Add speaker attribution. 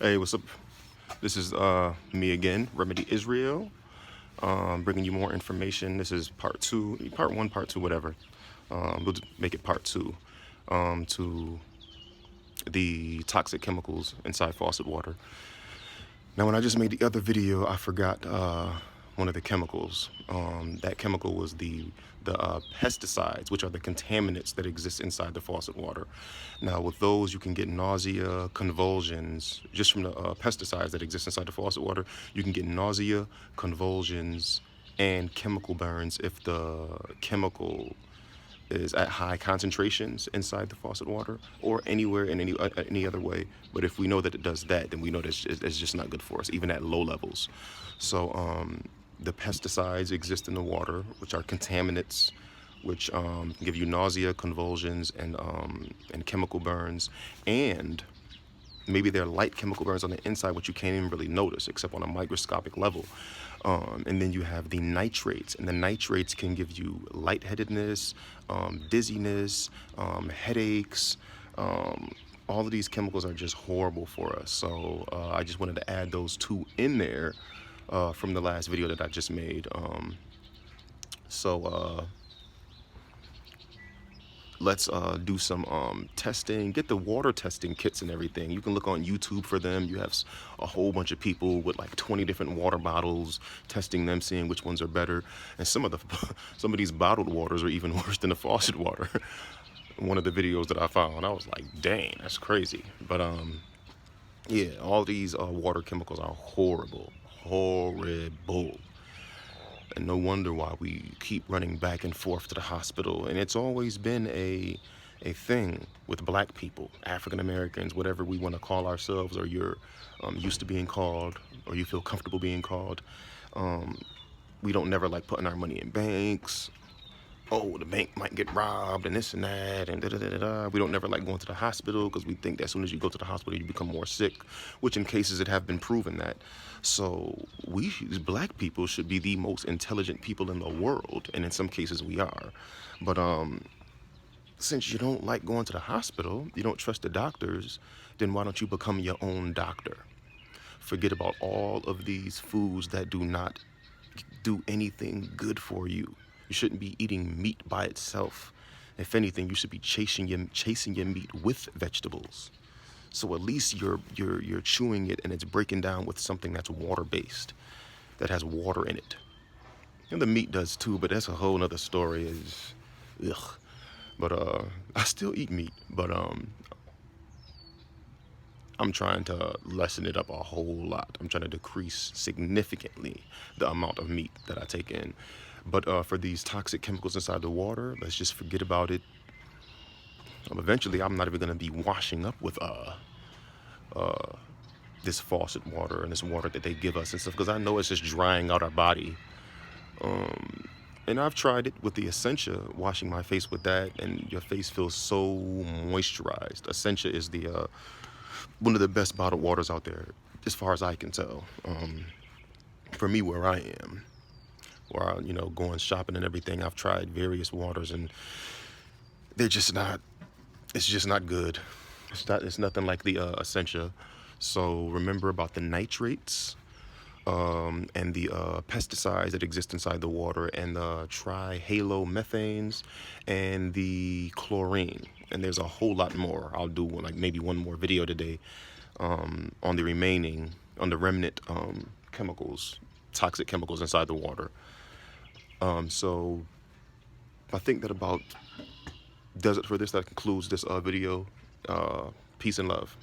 Speaker 1: Hey, what's up? This is me again, Remedy Israel, bringing you more information. This is part two, part one, part two, whatever. We'll make it part two to the toxic chemicals inside faucet water. Now, when I just made the other video, I forgot one of the chemicals. That chemical was the pesticides, which are the contaminants that exist inside the faucet water. Now, with those, you can get nausea, convulsions, just from the pesticides that exist inside the faucet water. You can get nausea, convulsions, and chemical burns if the chemical is at high concentrations inside the faucet water or anywhere in any other way. But if we know that it does that, then we know that it's just not good for us, even at low levels. So the pesticides exist in the water, which are contaminants, which can give you nausea, convulsions, and chemical burns, and maybe they're light chemical burns on the inside, which you can't even really notice except on a microscopic level. And then you have the nitrates, and the nitrates can give you lightheadedness, dizziness, headaches. All of these chemicals are just horrible for us. So I just wanted to add those two in there from the last video that I just made. Let's do some testing, get the water testing kits and everything. You can look on YouTube for them. You have a whole bunch of people with like 20 different water bottles, testing them, seeing which ones are better. And some of these bottled waters are even worse than the faucet water. One of the videos that I found, I was like, dang, that's crazy. But yeah, all these water chemicals are horrible. And no wonder why we keep running back and forth to the hospital. And it's always been a thing with black people, African Americans, whatever we want to call ourselves, or you're used to being called, or you feel comfortable being called. We don't never like putting our money in banks. Oh, the bank might get robbed and this and that and da-da-da-da-da. We don't never like going to the hospital because we think that as soon as you go to the hospital, you become more sick, which in cases it have been proven that. So we, as black people, should be the most intelligent people in the world, and in some cases we are. But since you don't like going to the hospital, you don't trust the doctors, then why don't you become your own doctor? Forget about all of these foods that do not do anything good for you. You shouldn't be eating meat by itself. If anything, you should be chasing your meat with vegetables. So at least you're chewing it and it's breaking down with something that's water-based, that has water in it. And the meat does too, but that's a whole nother story. Ugh. But I still eat meat, but I'm trying to lessen it up a whole lot. I'm trying to decrease significantly the amount of meat that I take in. But for these toxic chemicals inside the water, let's just forget about it. Eventually, I'm not even going to be washing up with this faucet water and this water that they give us and stuff, because I know it's just drying out our body. And I've tried it with the Essentia, washing my face with that, and your face feels so moisturized. Essentia is the one of the best bottled waters out there, as far as I can tell. For me, where I am, where I, going shopping and everything, I've tried various waters, and they're just not. It's just not good. It's nothing like the Essentia. So remember about the nitrates and the pesticides that exist inside the water, and the trihalomethanes and the chlorine. And there's a whole lot more. I'll do maybe one more video today on the remnant chemicals, toxic chemicals inside the water. So I think that about does it for this. That concludes this video. Peace and love.